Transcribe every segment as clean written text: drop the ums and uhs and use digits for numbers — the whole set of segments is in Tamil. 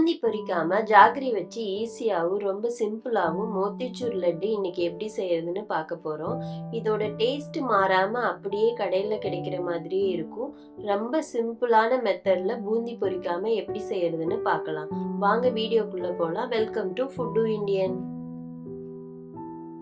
பூந்தி பொரிக்காம ஜாகரி வச்சு ஈஸியாகவும் ரொம்ப சிம்பிளாகவும் மோத்திச்சூர் லட்டு இன்னைக்கு எப்படி செய்யறதுன்னு பார்க்க போறோம். இதோட டேஸ்ட் மாறாம அப்படியே கடையில கிடைக்கிற மாதிரியே இருக்கும். ரொம்ப சிம்பிளான மெத்தட்ல பூந்தி பொரிக்காம எப்படி செய்யறதுன்னு பார்க்கலாம். வாங்க வீடியோக்குள்ள போலாம். Welcome to food Indian.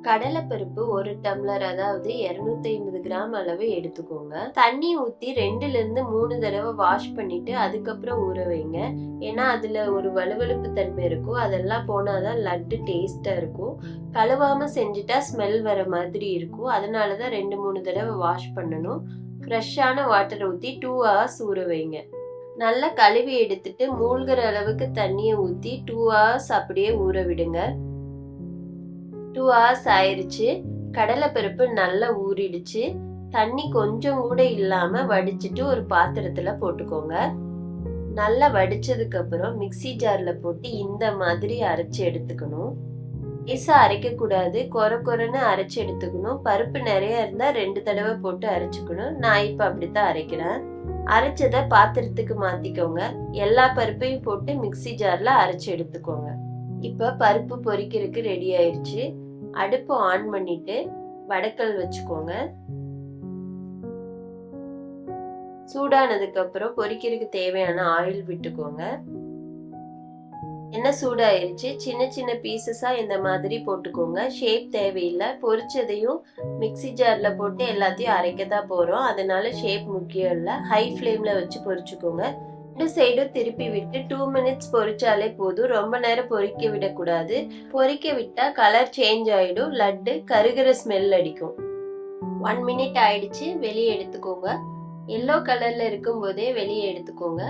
கடலைப்பருப்பு 1 டம்ளர், அதாவது 250 கிராம் அளவு எடுத்துக்கோங்க. தண்ணி ஊத்தி 2ல இருந்து 3 தடவை வாஷ் பண்ணிட்டு அதுக்கப்புறம் ஊற வைங்க. ஏன்னா அதுல ஒரு வலுவலுப்பு தன்மை இருக்கும். அதெல்லாம் போனாதான் லட்டு டேஸ்டா இருக்கும். கழுவாம செஞ்சுட்டா ஸ்மெல் வர மாதிரி இருக்கும். அதனாலதான் 2-3 தடவை வாஷ் பண்ணணும். ஃப்ரெஷ்ஷான வாட்டர் ஊத்தி 2 hours ஊற வைங்க. நல்லா கழுவி எடுத்துட்டு மூழ்கிற அளவுக்கு தண்ணியை ஊத்தி 2 hours அப்படியே ஊற விடுங்க. 2 hours ஆயிருச்சு. கடலைப்பருப்பு நல்லா ஊறிடுச்சு. தண்ணி கொஞ்சம் கூட இல்லாம வடிச்சிட்டு ஒரு பாத்திரத்துல போட்டுக்கோங்க. நல்லா வடிச்சதுக்கு அப்புறம் மிக்ஸி ஜார்ல போட்டு இந்த மாதிரி அரைச்சு எடுத்துக்கணும். லேசா அரைக்க கூடாது, கொரன்னு அரைச்சு எடுத்துக்கணும். பருப்பு நிறைய இருந்தா 2 தடவை போட்டு அரைச்சுக்கணும். நான் இப்ப அப்படித்தான் அரைக்கிறேன். அரைச்சதை பாத்திரத்துக்கு மாத்திக்கோங்க. எல்லா பருப்பையும் போட்டு மிக்ஸி ஜார்ல அரைச்சு எடுத்துக்கோங்க. இப்ப பருப்பு பொரிக்கிறதுக்கு ரெடி ஆயிடுச்சு. அடுப்பு ஆன் பண்ணிட்டு வடக்கல் வச்சுக்கோங்க. சூடானதுக்கு அப்புறம் பொரிக்கிறதுக்கு தேவையான ஆயில் விட்டுக்கோங்க. எண்ணெய் சூடாயிருச்சு. சின்ன சின்ன பீசஸா இந்த மாதிரி போட்டுக்கோங்க. ஷேப் தேவையில்லை. பொரிச்சதையும் மிக்ஸி ஜார்ல போட்டு எல்லாத்தையும் அரைக்கத்தான் போறோம். அதனால ஷேப் முக்கியம் இல்லை. ஹை ஃப்ளேம்ல வச்சு பொரிச்சுக்கோங்க. 2 சைடும் திருப்பி விட்டு 2 minutes பொரிச்சாலே போதும். ரொம்ப நேரம் பொரிக்க விடக்கூடாது. பொரிக்க விட்டா கலர் சேஞ்ச் ஆயிடும். லட்டு கருகிற ஸ்மெல் அடிக்கும். 1 minute ஆயிடுச்சு. வெளியே எடுத்துக்கோங்க. எல்லோ கலர்ல இருக்கும் போதே வெளியே எடுத்துக்கோங்க.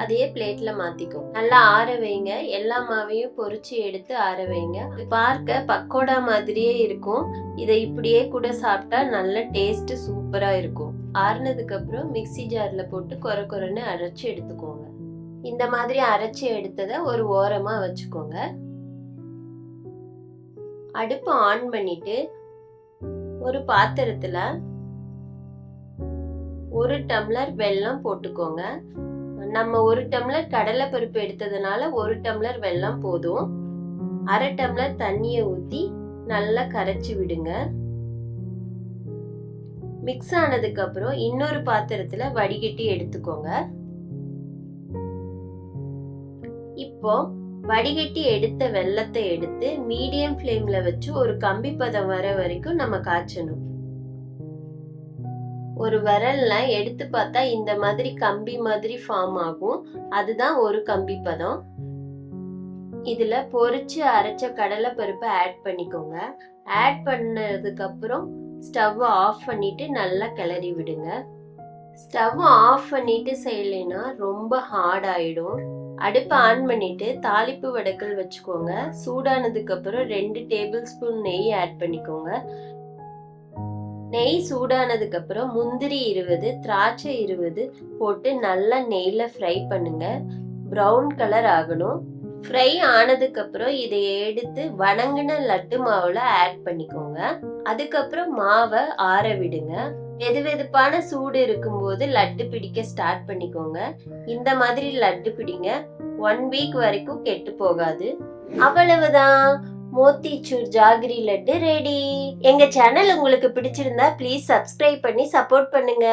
அதையே பிளேட்ல மாத்திக்கோங்க. நல்லா ஆற வைங்க. எல்லா மாவையும் பொரிச்சு எடுத்து ஆற வைங்க. பார்க்க பக்கோடா மாதிரியே இருக்கும். இதை இப்படியே கூட சாப்பிட்டா நல்ல டேஸ்ட் சூப்பரா இருக்கும். ஆறுனதுக்கு அப்புறம் மிக்ஸி ஜார்ல போட்டு கொரன்னு அரைச்சு எடுத்துக்கோங்க. இந்த மாதிரி அரைச்சு எடுத்ததை ஒரு ஓரமா வச்சுக்கோங்க. அடுப்பு ஆன் பண்ணிட்டு ஒரு பாத்திரத்துல 1 டம்ளர் வெல்லம் போட்டுக்கோங்க. நம்ம 1 டம்ளர் கடலைப்பருப்பு எடுத்ததுனால 1 டம்ளர் வெல்லம் போதும். 1/2 டம்ளர் தண்ணியை ஊத்தி நல்லா கரைச்சி விடுங்க. மிக்ஸ் ஆனதுக்கு அப்புறம் இன்னொரு பாத்திரத்துல வடிகட்டி எடுத்துக்கோங்க. இப்போ வடிகட்டி எடுத்த வெல்லத்தை எடுத்து மீடியம் ஃப்ளேம்ல வச்சு ஒரு கம்பி பதம் வர வரைக்கும் நம்ம காய்ச்சணும். ஒரு விரல்ல எடுத்து பார்த்தா இந்த மாதிரி கம்பி மாதிரி ஃபார்ம் ஆகும். அதுதான் ஒரு கம்பி பதம். இதுல பொரிச்சு அரைச்ச கடலைப்பருப்பை ஆட் பண்ணிக்கோங்க. ஆட் பண்ணதுக்கு அப்புறம் ஸ்டவ் ஆஃப் பண்ணிட்டு நல்லா கிளறி விடுங்க. ஸ்டவ் ஆஃப் பண்ணிட்டு செய்யலைன்னா ரொம்ப ஹார்ட் ஆயிடும். அடுப்பை ஆன் பண்ணிட்டு தாளிப்பு வடக்கல் வச்சுக்கோங்க. சூடானதுக்கு அப்புறம் 2 டேபிள் ஸ்பூன் நெய் ஆட் பண்ணிக்கோங்க. நெய் சூடானதுக்கு அப்புறம் முந்திரி 20, திராட்சை 20 போட்டு நல்லா நெய்ல ஃப்ரை பண்ணுங்க. ப்ரௌன் கலர் ஆகணும். ஃப்ரை ஆனதுக்கு அப்புறம் இதை எடுத்து வணங்கின லட்டு மாவுல ஆட் பண்ணிக்கோங்க. அதுக்கப்புறம் மாவை ஆற விடுங்க. வெதுவெதுப்பான சூடு இருக்கும்போது லட்டு பிடிக்க ஸ்டார்ட் பண்ணிக்கோங்க. இந்த மாதிரி லட்டு பிடிங்க. 1 week வரைக்கும் கெட்டு போகாது. அவ்வளவுதான், மோத்திச்சூர் ஜாகரி லட்டு ரெடி. எங்க சேனல் உங்களுக்கு பிடிச்சிருந்தா ப்ளீஸ் சப்ஸ்கிரைப் பண்ணி சப்போர்ட் பண்ணுங்க.